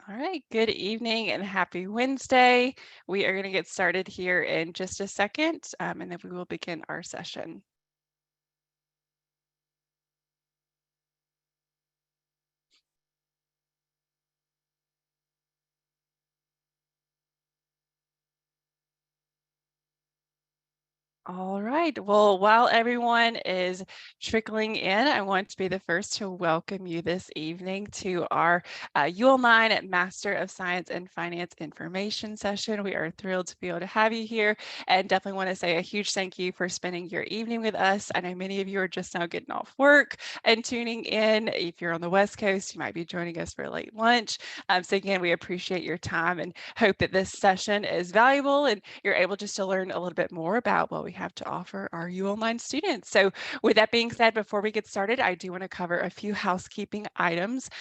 All right, good evening and happy Wednesday. We are going to get started here in just a second, and then we will begin our session. All right. Well, while everyone is trickling in, I want to be the first to welcome you this evening to our UL9 Master of Science and Finance information session. We are thrilled to be able to have you here and definitely want to say a huge thank you for spending your evening with us. I know many of you are just now getting off work and tuning in. If you're on the West Coast, you might be joining us for late lunch. So again, we appreciate your time and hope that this session is valuable and you're able just to learn a little bit more about what we have to offer our UL9 students. So with that being said, before we get started, I do want to cover a few housekeeping items.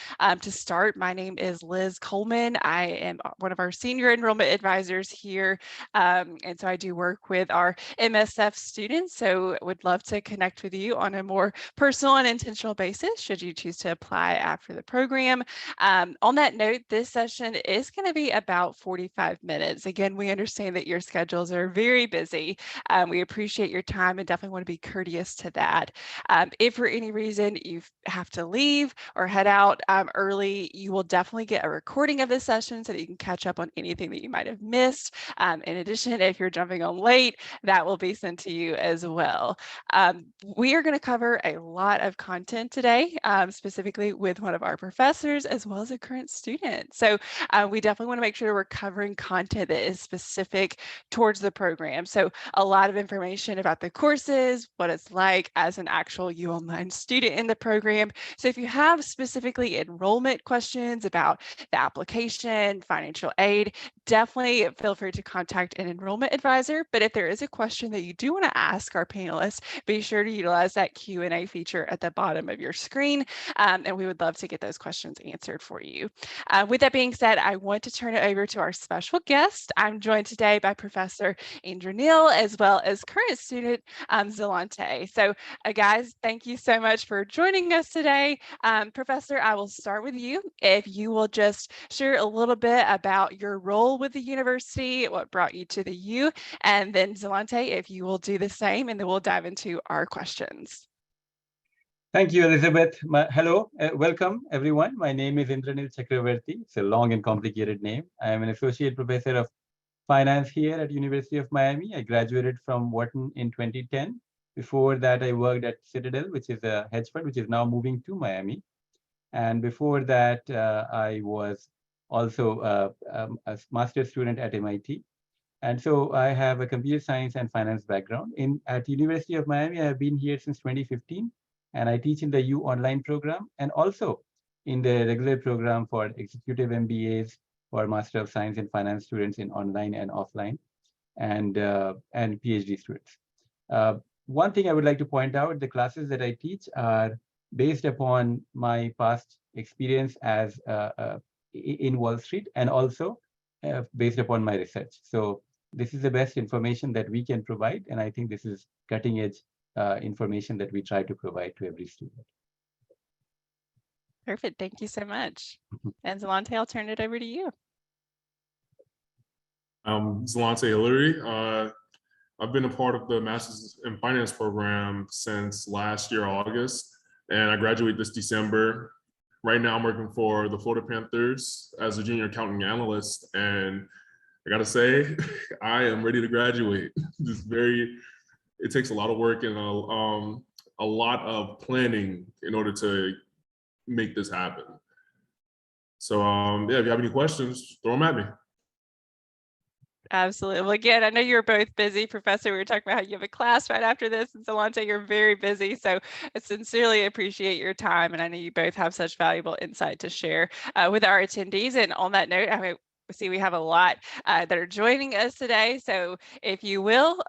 To start, my name is Liz Coleman. I am one of our senior enrollment advisors here. And so I do work with our MSF students. So would love to connect with you on a more personal and intentional basis should you choose to apply after the program. On that note, this session is going to be about 45 minutes. Again, we understand that your schedules are very busy. We appreciate your time and definitely want to be courteous to that. If for any reason you have to leave or head out early, you will definitely get a recording of this session so that you can catch up on anything that you might have missed. In addition, if you're jumping on late, that will be sent to you as well. We are going to cover a lot of content today, specifically with one of our professors as well as a current student. So we definitely want to make sure we're covering content that is specific towards the program. So a lot of information about the courses, what it's like as an actual UL9 student in the program. So if you have specifically enrollment questions about the application, financial aid, definitely feel free to contact an enrollment advisor. But if there is a question that you do want to ask our panelists, be sure to utilize that Q&A feature at the bottom of your screen. And we would love to get those questions answered for you. With that being said, I want to turn it over to our special guest. I'm joined today by Professor Andrew Neal, as well as current student Zalante. So guys, thank you so much for joining us today. Professor, I will start with you. If you will just share a little bit about your role with the university, what brought you to the U, and then Zalante, if you will do the same, and then we'll dive into our questions. Thank you, Elizabeth. Hello, welcome everyone. My name is Indranil Chakravarti. It's a long and complicated name. I am an associate professor of finance here at University of Miami. I graduated from Wharton in 2010. Before that, I worked at Citadel, which is a hedge fund, which is now moving to Miami. And before that, I was also a master's student at MIT. And so I have a computer science and finance background. At University of Miami, I have been here since 2015, and I teach in the U Online program and also in the regular program for executive MBAs for Master of Science in Finance students in online and offline, and PhD students. One thing I would like to point out, the classes that I teach are based upon my past experience as in Wall Street and also based upon my research. So this is the best information that we can provide, and I think this is cutting edge information that we try to provide to every student. Perfect. Thank you so much. And Zalante, I'll turn it over to you. Zalante Hillary. I've been a part of the Masters in Finance program since last year, August, and I graduate this December. Right now, I'm working for the Florida Panthers as a junior accounting analyst, and I gotta say, I am ready to graduate. It takes a lot of work and a lot of planning in order to make this happen. So yeah, if you have any questions, throw them at me. Absolutely. Well, again, I know you're both busy, Professor. We were talking about how you have a class right after this, and Zalante, you're very busy. So I sincerely appreciate your time, and I know you both have such valuable insight to share with our attendees. And on that note, I mean, see, we have a lot that are joining us today. So if you will,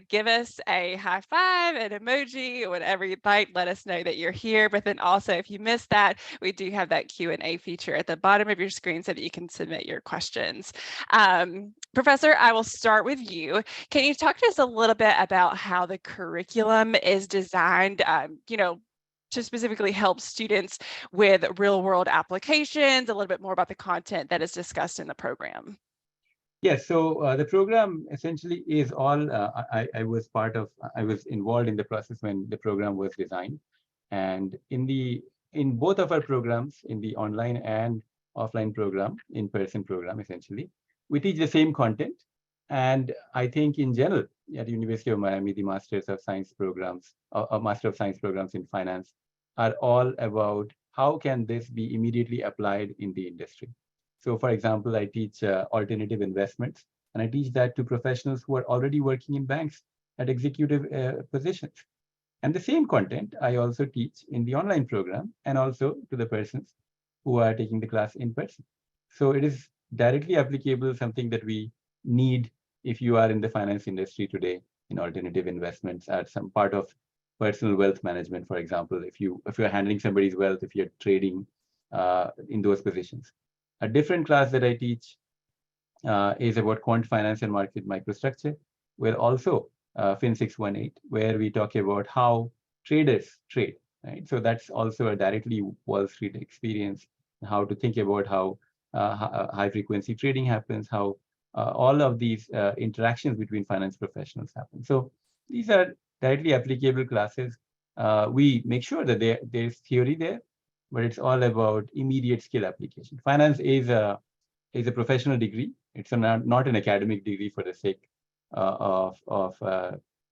give us a high five, an emoji, whatever you'd like, let us know that you're here. But then also, if you missed that, we do have that Q&A feature at the bottom of your screen so that you can submit your questions. Professor, I will start with you. Can you talk to us a little bit about how the curriculum is designed, to specifically help students with real world applications, a little bit more about the content that is discussed in the program. Yes, so the program essentially is all, I was I was involved in the process when the program was designed. And in both of our programs, in the online and offline program, in-person program, essentially, we teach the same content. And I think in general, at the University of Miami, the Masters of Science programs, or Master of Science programs in finance are all about how can this be immediately applied in the industry. So for example, I teach alternative investments, and I teach that to professionals who are already working in banks at executive positions. And the same content I also teach in the online program and also to the persons who are taking the class in person. So it is directly applicable, something that we need if you are in the finance industry today in alternative investments as some part of personal wealth management, for example, if you're handling somebody's wealth, if you're trading in those positions. A different class that I teach is about quant finance and market microstructure, where also Fin 618, where we talk about how traders trade, right? So that's also a directly Wall Street experience, how to think about how high frequency trading happens, how all of these interactions between finance professionals happen. So these are directly applicable classes. We make sure that there's theory there, but it's all about immediate skill application. Finance is a professional degree. It's not an academic degree for the sake of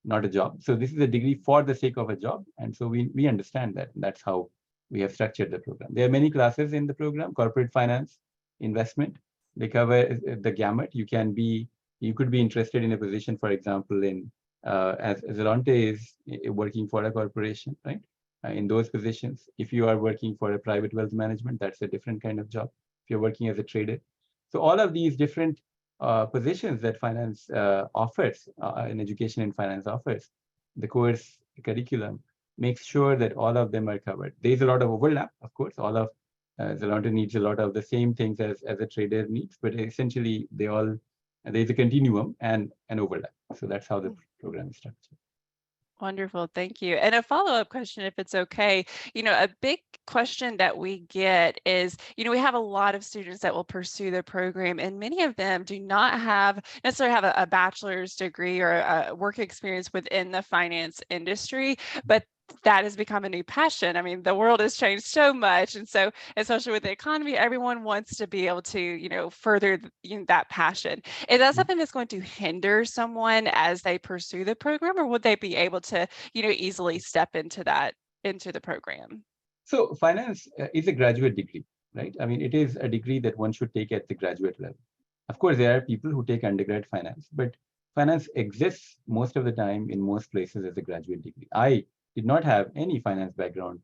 not a job. So this is a degree for the sake of a job. And so we understand that. That's how we have structured the program. There are many classes in the program: corporate finance, investment. They cover the gamut. You could be interested in a position, for example, in as Zelonte is working for a corporation, right? In those positions, if you are working for a private wealth management, that's a different kind of job. If you're working as a trader, so all of these different positions that finance offers, in education in finance offers, the course curriculum makes sure that all of them are covered. There's a lot of overlap, of course. All of Zalanta needs a lot of the same things as a trader needs, but essentially there's a continuum and an overlap. So that's how the program is structured. Wonderful, thank you. And a follow-up question, if it's okay. A big question that we get is, we have a lot of students that will pursue the program, and many of them do not necessarily have a bachelor's degree or a work experience within the finance industry, but that has become a new passion. I mean, the world has changed so much. And so, especially with the economy, everyone wants to be able to, further that passion. Is that something that's going to hinder someone as they pursue the program, or would they be able to, easily step into the program? So finance is a graduate degree, right? I mean, it is a degree that one should take at the graduate level. Of course, there are people who take undergrad finance, but finance exists most of the time in most places as a graduate degree. I did not have any finance background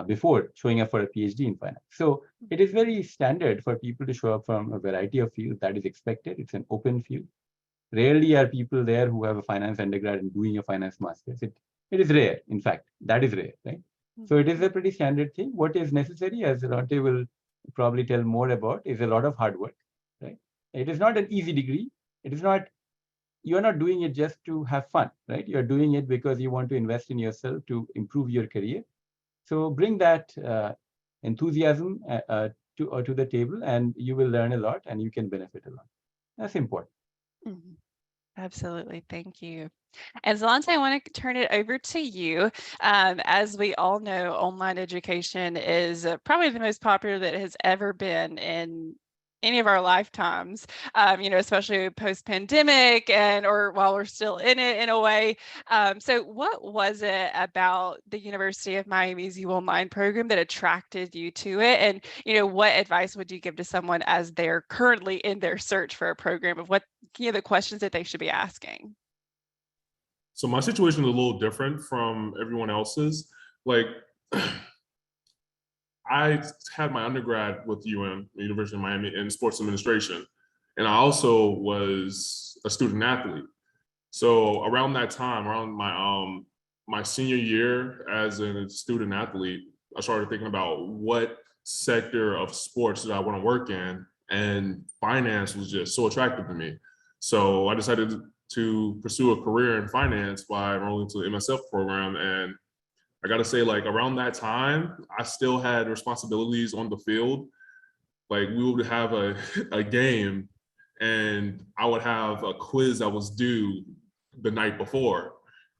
before showing up for a PhD in finance. So it is very standard for people to show up from a variety of fields. That is expected. It's an open field. Rarely are people there who have a finance undergrad and doing a finance master's. It is rare. In fact, that is rare, right? So it is a pretty standard thing. What is necessary, as Ronte will probably tell more about, is a lot of hard work, right? It is not an easy degree. It is not, you're not doing it just to have fun, right? You're doing it because you want to invest in yourself to improve your career. So bring that enthusiasm to the table, and you will learn a lot and you can benefit a lot. That's important. Mm-hmm. Absolutely. Thank you. And Zalanta, I want to turn it over to you. As we all know, online education is probably the most popular that has ever been in any of our lifetimes, especially post-pandemic or while we're still in it in a way. So what was it about the University of Miami's U Online program that attracted you to it? And, what advice would you give to someone as they're currently in their search for a program of what, the questions that they should be asking? So my situation is a little different from everyone else's. Like, I had my undergrad with the University of Miami, in sports administration. And I also was a student athlete. So around that time, around my senior year as a student athlete, I started thinking about what sector of sports did I want to work in, and finance was just so attractive to me. So I decided to pursue a career in finance by enrolling to the MSF program, and I gotta say, like around that time, I still had responsibilities on the field. Like we would have a game and I would have a quiz that was due the night before.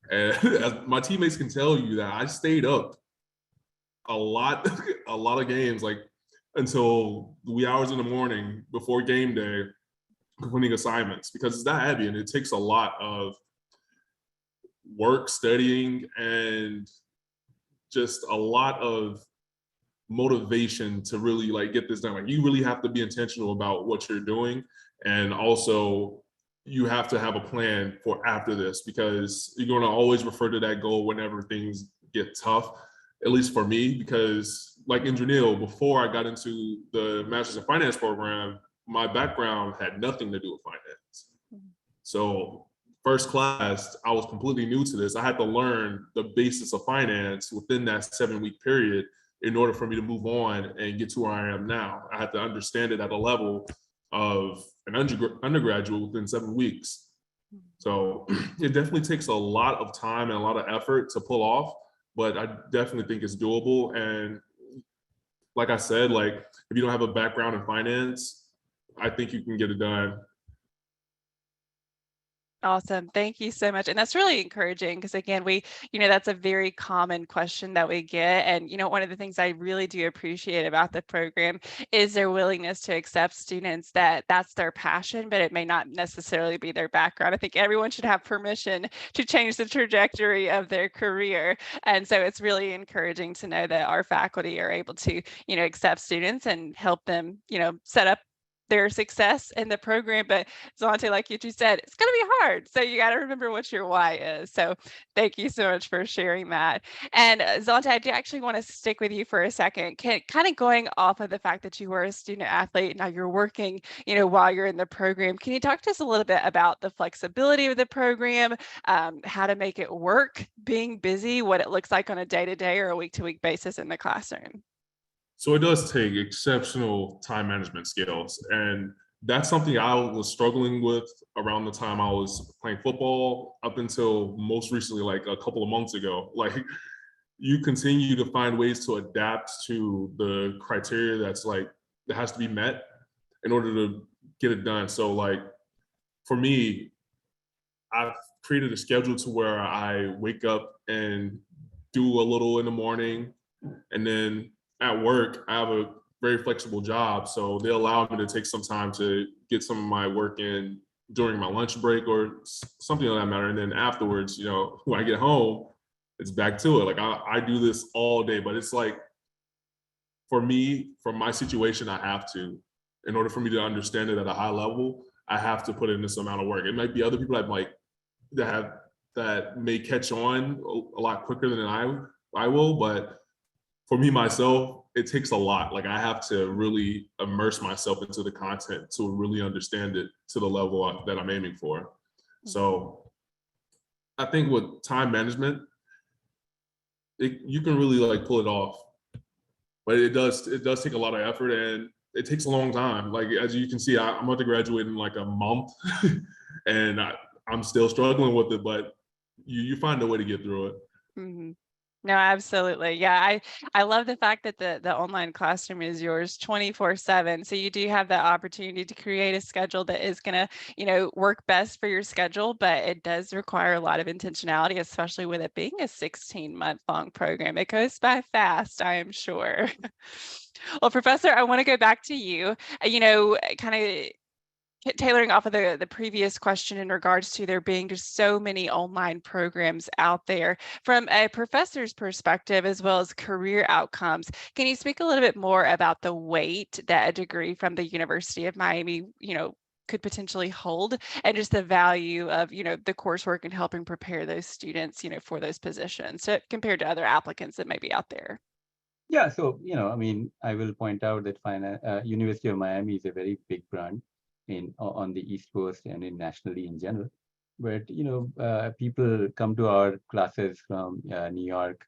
And as my teammates can tell you that I stayed up a lot, a lot of games, like until the wee hours in the morning before game day, completing assignments because it's that heavy and it takes a lot of work, studying, and just a lot of motivation to really like get this done. Like you really have to be intentional about what you're doing, and also you have to have a plan for after this because you're going to always refer to that goal whenever things get tough. At least for me, because like Indranil, before I got into the Master's in Finance program, my background had nothing to do with finance. So first class, I was completely new to this. I had to learn the basis of finance within that 7-week period in order for me to move on and get to where I am now. I had to understand it at a level of an undergraduate within 7 weeks. So it definitely takes a lot of time and a lot of effort to pull off, but I definitely think it's doable. And like I said, like if you don't have a background in finance, I think you can get it done. Awesome. Thank you so much. And that's really encouraging because again, that's a very common question that we get. And, one of the things I really do appreciate about the program is their willingness to accept students that that's their passion, but it may not necessarily be their background. I think everyone should have permission to change the trajectory of their career. And so it's really encouraging to know that our faculty are able to, accept students and help them, set up their success in the program. But Zonte, like you just said, it's going to be hard. So you got to remember what your why is. So thank you so much for sharing that. And Zonte, I do actually want to stick with you for a second. Kind of going off of the fact that you were a student athlete, now you're working, while you're in the program. Can you talk to us a little bit about the flexibility of the program, how to make it work, being busy, what it looks like on a day-to-day or a week-to-week basis in the classroom? So it does take exceptional time management skills. And that's something I was struggling with around the time I was playing football up until most recently, like a couple of months ago. Like you continue to find ways to adapt to the criteria that has to be met in order to get it done. So like for me, I've created a schedule to where I wake up and do a little in the morning, and then at work, I have a very flexible job. So they allow me to take some time to get some of my work in during my lunch break or something of that matter. And then afterwards, when I get home, it's back to it. Like I do this all day, but it's like, for me, from my situation, I have to, in order for me to understand it at a high level, I have to put in this amount of work. It might be other people that may catch on a lot quicker than I will, but for me, myself, it takes a lot. Like I have to really immerse myself into the content to really understand it to the level that I'm aiming for. So I think with time management, you can really like pull it off, but it does take a lot of effort and it takes a long time. Like as you can see, I'm about to graduate in like a month and I'm still struggling with it, but you find a way to get through it. Mm-hmm. No, absolutely. Yeah, I love the fact that the online classroom is yours 24/7. So you do have the opportunity to create a schedule that is going to, work best for your schedule, but it does require a lot of intentionality, especially with it being a 16-month-long program. It goes by fast, I am sure. Well, Professor, I want to go back to you, kind of tailoring off of the previous question in regards to there being just so many online programs out there from a professor's perspective as well as career outcomes. Can you speak a little bit more about the weight that a degree from the University of Miami, could potentially hold, and just the value of, the coursework and helping prepare those students, for those positions, so compared to other applicants that may be out there? Yeah, so, I will point out that University of Miami is a very big brand on the East Coast and nationally in general. But, people come to our classes from New York,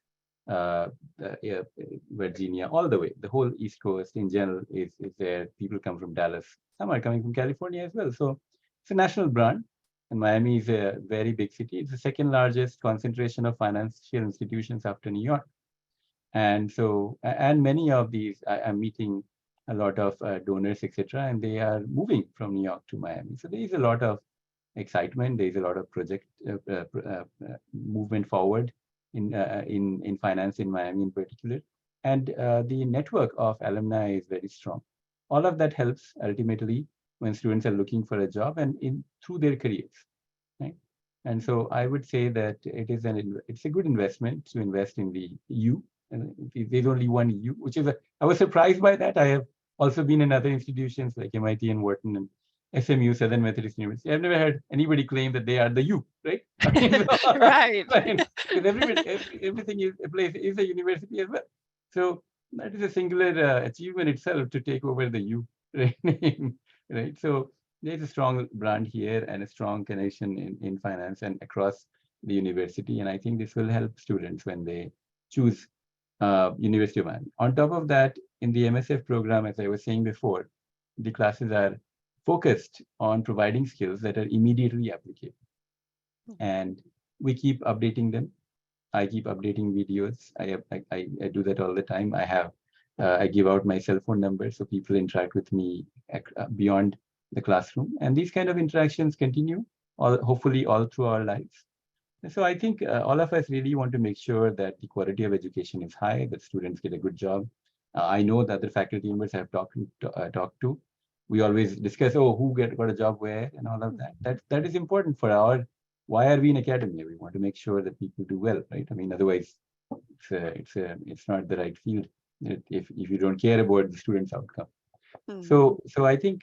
Virginia, all the way. The whole East Coast in general is there. People come from Dallas. Some are coming from California as well. So it's a national brand. And Miami is a very big city. It's the second largest concentration of financial institutions after New York. And so, and many of these, I'm meeting a lot of donors, etc., and they are moving from New York to Miami. So there is a lot of excitement. There is a lot of project movement forward in finance in Miami in particular. And the network of alumni is very strong. All of that helps ultimately when students are looking for a job and through their careers, right? And so I would say that it's a good investment to invest in the U. And there's only one U, which is I was surprised by that. I have also been in other institutions like MIT and Wharton and SMU, Southern Methodist University. I've never heard anybody claim that they are the U, right? Right. Because everything is a place is a university as well. So that is a singular achievement itself to take over the U, right? Right. So there's a strong brand here and a strong connection in finance and across the university. And I think this will help students when they choose University of Miami. On top of that, in the MSF program, as I was saying before, the classes are focused on providing skills that are immediately applicable. And we keep updating them. I keep updating videos. I do that all the time. I give out my cell phone number so people interact with me beyond the classroom. And these kind of interactions continue hopefully all through our lives. So I think all of us really want to make sure that the quality of education is high, that students get a good job. I know that the faculty members I've talked to, we always discuss, oh, who got a job where and all of that. That is important for why are we in academia? We want to make sure that people do well, right? I mean, otherwise, it's not the right field if you don't care about the student's outcome. So I think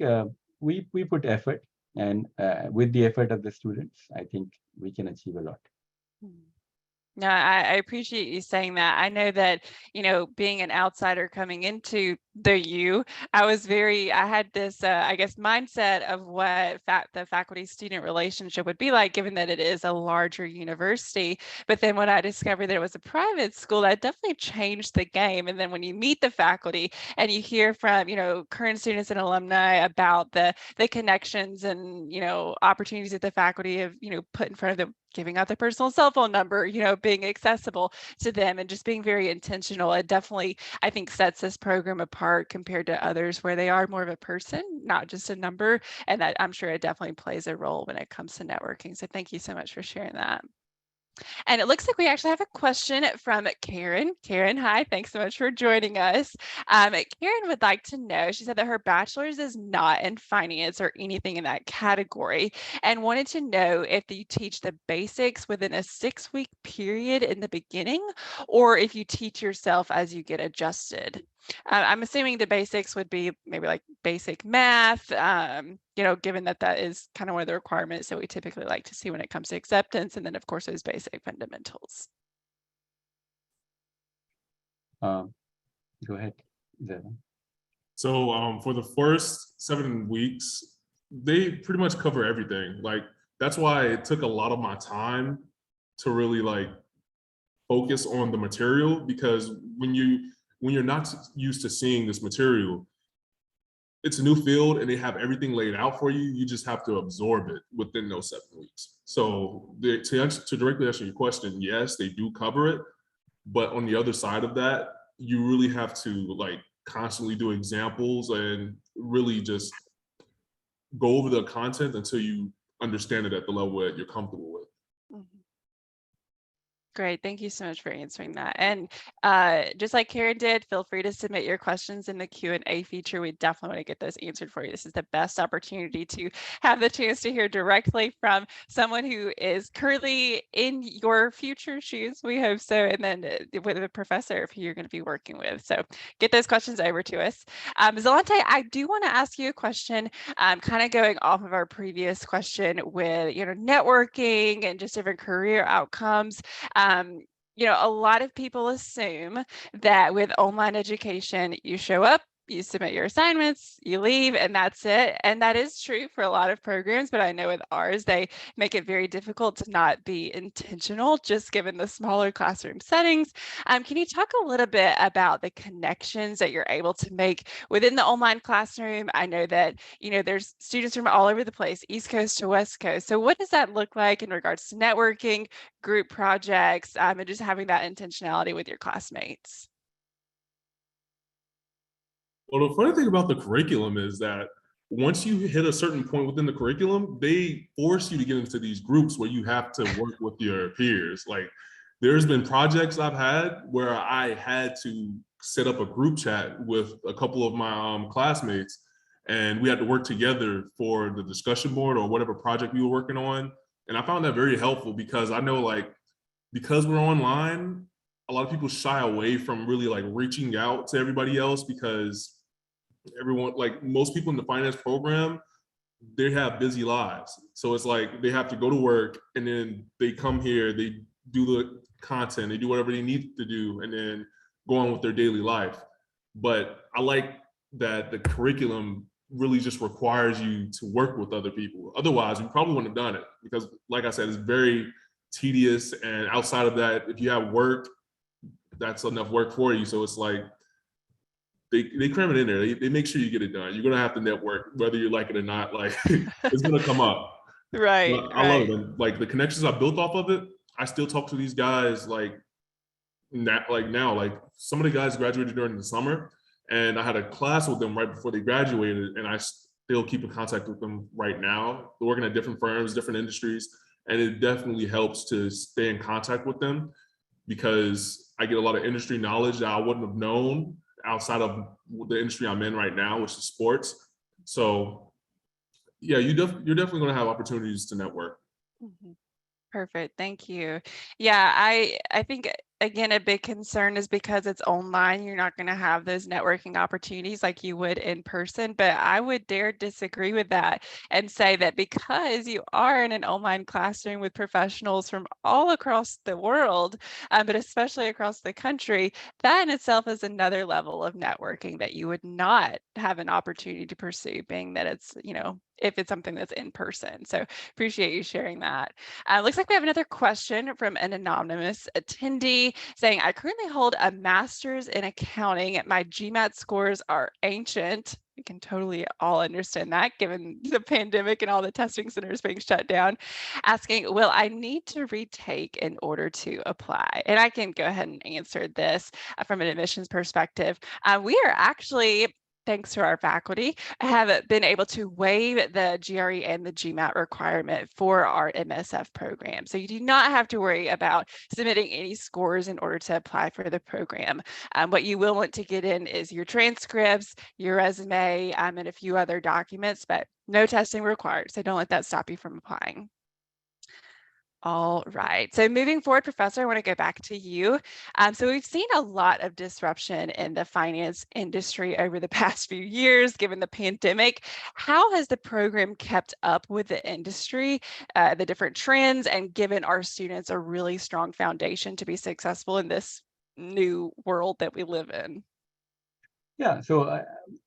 we put effort, and with the effort of the students, I think we can achieve a lot. No, I appreciate you saying that. I know that, being an outsider coming into the U, I had this, I guess, mindset of what the faculty-student relationship would be like, given that it is a larger university. But then when I discovered that it was a private school, that definitely changed the game. And then when you meet the faculty and you hear from, current students and alumni about the connections and, opportunities that the faculty have, put in front of them, giving out their personal cell phone number, being accessible to them and just being very intentional. It definitely, I think, sets this program apart compared to others where they are more of a person, not just a number. And that I'm sure it definitely plays a role when it comes to networking. So thank you so much for sharing that. And it looks like we actually have a question from Karen. Karen, hi, thanks so much for joining us. Karen would like to know, she said that her bachelor's is not in finance or anything in that category and wanted to know if you teach the basics within a 6-week period in the beginning or if you teach yourself as you get adjusted. I'm assuming the basics would be maybe like basic math, given that is kind of one of the requirements that we typically like to see when it comes to acceptance. And then, of course, those basic fundamentals. Go ahead, Devin. So for the first 7 weeks, they pretty much cover everything. Like, that's why it took a lot of my time to really focus on the material, because when you're not used to seeing this material, it's a new field and they have everything laid out for you. You just have to absorb it within those 7 weeks. So to directly answer your question, yes, they do cover it. But on the other side of that, you really have to constantly do examples and really just go over the content until you understand it at the level that you're comfortable with. Great. Thank you so much for answering that. And just like Karen did, feel free to submit your questions in the Q&A feature. We definitely want to get those answered for you. This is the best opportunity to have the chance to hear directly from someone who is currently in your future shoes, we hope so, and then with a professor who you're going to be working with. So get those questions over to us. Zalante, I do want to ask you a question, kind of going off of our previous question with, networking and just different career outcomes. A lot of people assume that with online education, you show up, you submit your assignments, you leave, and that's it. And that is true for a lot of programs, but I know with ours, they make it very difficult to not be intentional, just given the smaller classroom settings. Can you talk a little bit about the connections that you're able to make within the online classroom? I know that, there's students from all over the place, East Coast to West Coast. So what does that look like in regards to networking, group projects, and just having that intentionality with your classmates? Well, the funny thing about the curriculum is that once you hit a certain point within the curriculum, they force you to get into these groups where you have to work with your peers. Like, there's been projects I've had where I had to set up a group chat with a couple of my classmates, and we had to work together for the discussion board or whatever project we were working on. And I found that very helpful because I know, like, because we're online, a lot of people shy away from really like reaching out to everybody else because everyone, like most people in the finance program, they have busy lives. So it's like they have to go to work and then they come here, they do the content, they do whatever they need to do, and then go on with their daily life. But I like that the curriculum really just requires you to work with other people. Otherwise, we probably wouldn't have done it because, like I said, it's very tedious. And outside of that, if you have work, that's enough work for you. So it's like they cram it in there. They make sure you get it done. You're gonna have to network, whether you like it or not. Like it's gonna come up. Right, But I love right. it. And like the connections I built off of it, I still talk to these guys like now. Like some of the guys graduated during the summer, and I had a class with them right before they graduated, and I still keep in contact with them right now. They're working at different firms, different industries, and it definitely helps to stay in contact with them because I get a lot of industry knowledge that I wouldn't have known outside of the industry I'm in right now, which is sports. So yeah, you're definitely going to have opportunities to network. Mhm. Perfect. Thank you. Yeah, I think again, a big concern is because it's online, you're not going to have those networking opportunities like you would in person. But I would dare disagree with that and say that because you are in an online classroom with professionals from all across the world, but especially across the country, that in itself is another level of networking that you would not have an opportunity to pursue, being that it's, if it's something that's in person. So appreciate you sharing that. Looks like we have another question from an anonymous attendee saying, I currently hold a master's in accounting. My GMAT scores are ancient. We can totally all understand that given the pandemic and all the testing centers being shut down. Asking, will I need to retake in order to apply? And I can go ahead and answer this from an admissions perspective. We are actually, thanks to our faculty, have been able to waive the GRE and the GMAT requirement for our MSF program. So you do not have to worry about submitting any scores in order to apply for the program. What you will want to get in is your transcripts, your resume, and a few other documents, but no testing required. So don't let that stop you from applying. All right. So moving forward, Professor, I want to go back to you. So we've seen a lot of disruption in the finance industry over the past few years, given the pandemic. How has the program kept up with the industry, the different trends, and given our students a really strong foundation to be successful in this new world that we live in? Yeah, so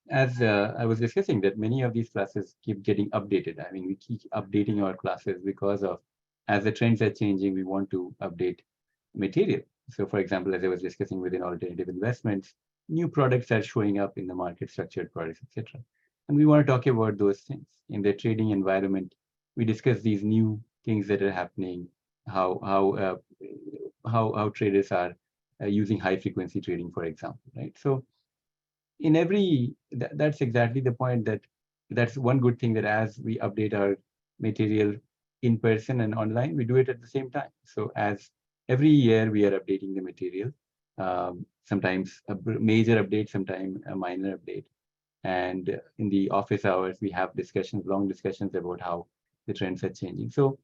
as I was discussing that many of these classes keep getting updated. I mean, we keep updating our classes because of, as the trends are changing, we want to update material. So for example, as I was discussing within alternative investments, new products are showing up in the market, structured products, etc. And we want to talk about those things. In the trading environment, we discuss these new things that are happening, how traders are using high frequency trading, for example, right? So in every that's exactly the point, that's one good thing, that as we update our material in person and online, we do it at the same time. So as every year we are updating the material, sometimes a major update, sometimes a minor update. And in the office hours, we have discussions, long discussions about how the trends are changing. So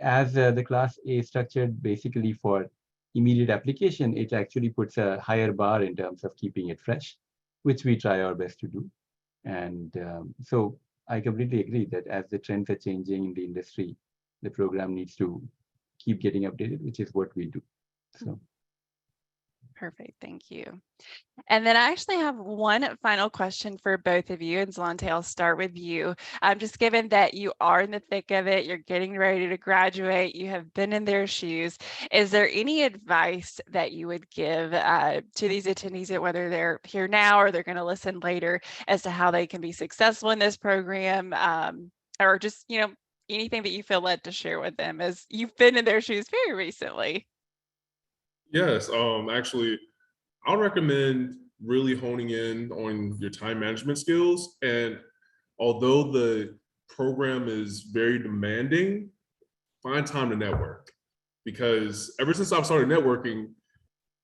as the class is structured basically for immediate application, it actually puts a higher bar in terms of keeping it fresh, which we try our best to do. And so I completely agree that as the trends are changing in the industry, the program needs to keep getting updated, which is what we do. So. Perfect. Thank you. And then I actually have one final question for both of you. And Zalante, I'll start with you. Just given that you are in the thick of it, you're getting ready to graduate, you have been in their shoes, is there any advice that you would give to these attendees, whether they're here now or they're going to listen later, as to how they can be successful in this program, or just, anything that you feel led to share with them, as you've been in their shoes very recently? Yes, actually, I'll recommend really honing in on your time management skills. And although the program is very demanding, find time to network. Because ever since I've started networking,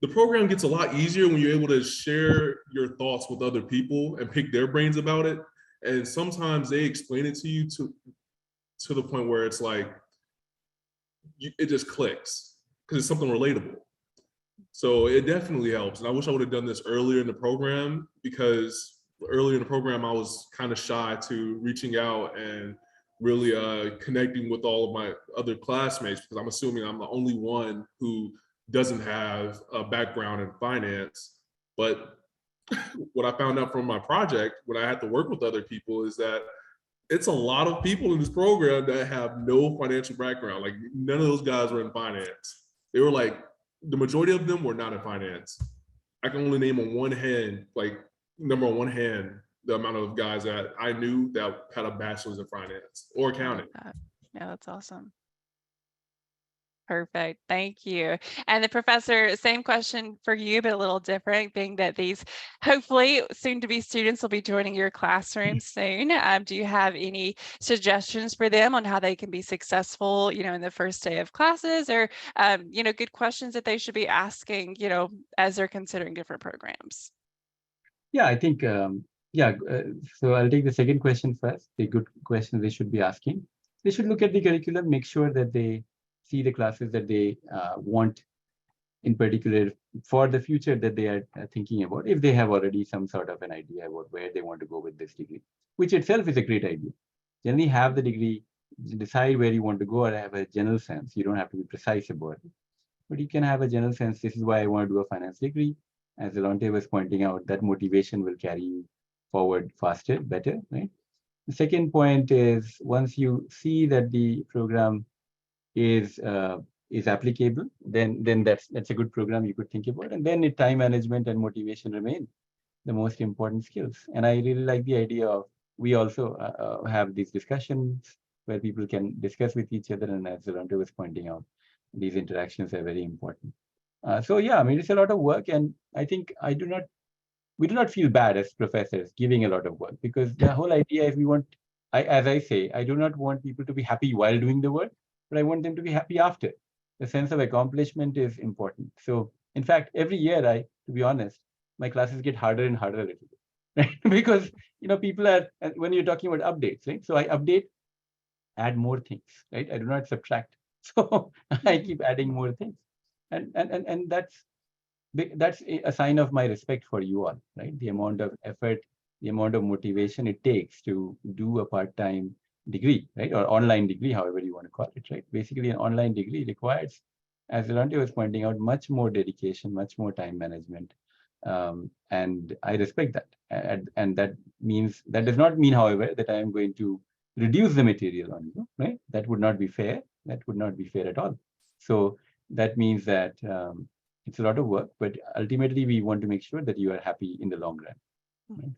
the program gets a lot easier when you're able to share your thoughts with other people and pick their brains about it. And sometimes they explain it to you to the point where it's like, it just clicks because it's something relatable. So it definitely helps. And I wish I would have done this earlier in the program, because earlier in the program, I was kind of shy to reaching out and really connecting with all of my other classmates, because I'm assuming I'm the only one who doesn't have a background in finance. But what I found out from my project when I had to work with other people is that it's a lot of people in this program that have no financial background. Like, none of those guys were in finance. They were like, the majority of them were not in finance. I can only name on one hand, like number on one hand, the amount of guys that I knew that had a bachelor's in finance or accounting. Yeah, that's awesome. Perfect. Thank you. And the professor, same question for you, but a little different, being that these hopefully soon to be students will be joining your classroom soon. Do you have any suggestions for them on how they can be successful, in the first day of classes, or, good questions that they should be asking, as they're considering different programs? Yeah, I think, so I'll take the second question first. The good questions they should be asking. They should look at the curriculum, make sure that they see the classes that they want in particular for the future that they are thinking about, if they have already some sort of an idea about where they want to go with this degree, which itself is a great idea. Generally have the degree, decide where you want to go, or have a general sense. You don't have to be precise about it, but you can have a general sense. This is why I want to do a finance degree. As Alonte was pointing out, that motivation will carry you forward faster, better, right? The second point is, once you see that the program is applicable, then that's a good program you could think about. And then time management and motivation remain the most important skills. And I really like the idea of, we also have these discussions where people can discuss with each other. And as Alonte was pointing out, these interactions are very important. So yeah, I mean, it's a lot of work, and I think we do not feel bad as professors giving a lot of work, because the whole idea is as I say, I do not want people to be happy while doing the work, but I want them to be happy after. The sense of accomplishment is important. So in fact, every year, to be honest, my classes get harder and harder a little bit, right? Because, people are, when you're talking about updates, right? So I update, add more things, right? I do not subtract. So I keep adding more things. And that's a sign of my respect for you all, right? The amount of effort, the amount of motivation it takes to do a part-time degree, right? Or online degree, however you want to call it, right? Basically, an online degree requires, as Rolante was pointing out, much more dedication, much more time management. And I respect that. And that does not mean, however, that I am going to reduce the material on you, right? That would not be fair. That would not be fair at all. So that means that it's a lot of work, but ultimately we want to make sure that you are happy in the long run. Right?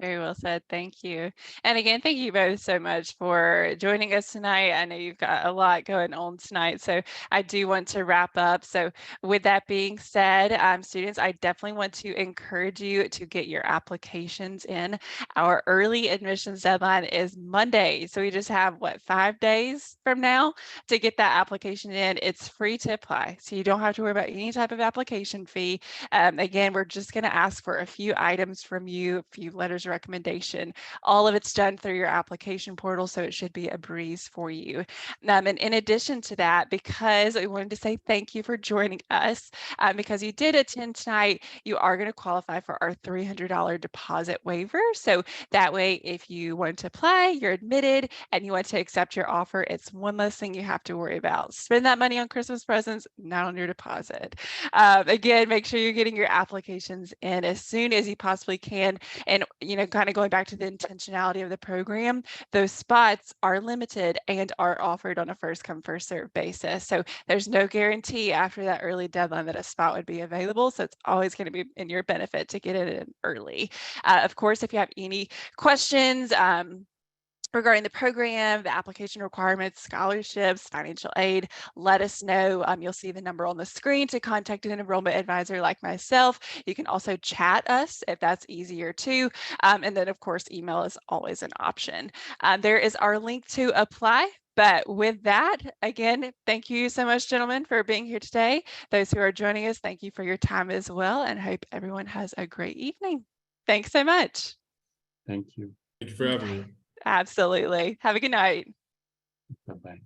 Very well said. Thank you. And again, thank you both so much for joining us tonight. I know you've got a lot going on tonight, so I do want to wrap up. So with that being said, students, I definitely want to encourage you to get your applications in. Our early admissions deadline is Monday. So we just have, 5 days from now to get that application in. It's free to apply, so you don't have to worry about any type of application fee. Again, we're just going to ask for a few items from you, a few letters recommendation. All of it's done through your application portal, so it should be a breeze for you. And in addition to that, because we wanted to say thank you for joining us, because you did attend tonight, you are going to qualify for our $300 deposit waiver. So that way, if you want to apply, you're admitted, and you want to accept your offer, it's one less thing you have to worry about. Spend that money on Christmas presents, not on your deposit. Again, make sure you're getting your applications in as soon as you possibly can. And, kind of going back to the intentionality of the program, those spots are limited and are offered on a first come, first serve basis. So there's no guarantee after that early deadline that a spot would be available. So it's always going to be in your benefit to get it in early. Of course, if you have any questions, regarding the program, the application requirements, scholarships, financial aid, let us know. You'll see the number on the screen to contact an enrollment advisor like myself. You can also chat us if that's easier too. And then of course, email is always an option. There is our link to apply. But with that, again, thank you so much, gentlemen, for being here today. Those who are joining us, thank you for your time as well, and hope everyone has a great evening. Thanks so much. Thank you. Thank you for having me. Absolutely. Have a good night. Bye-bye.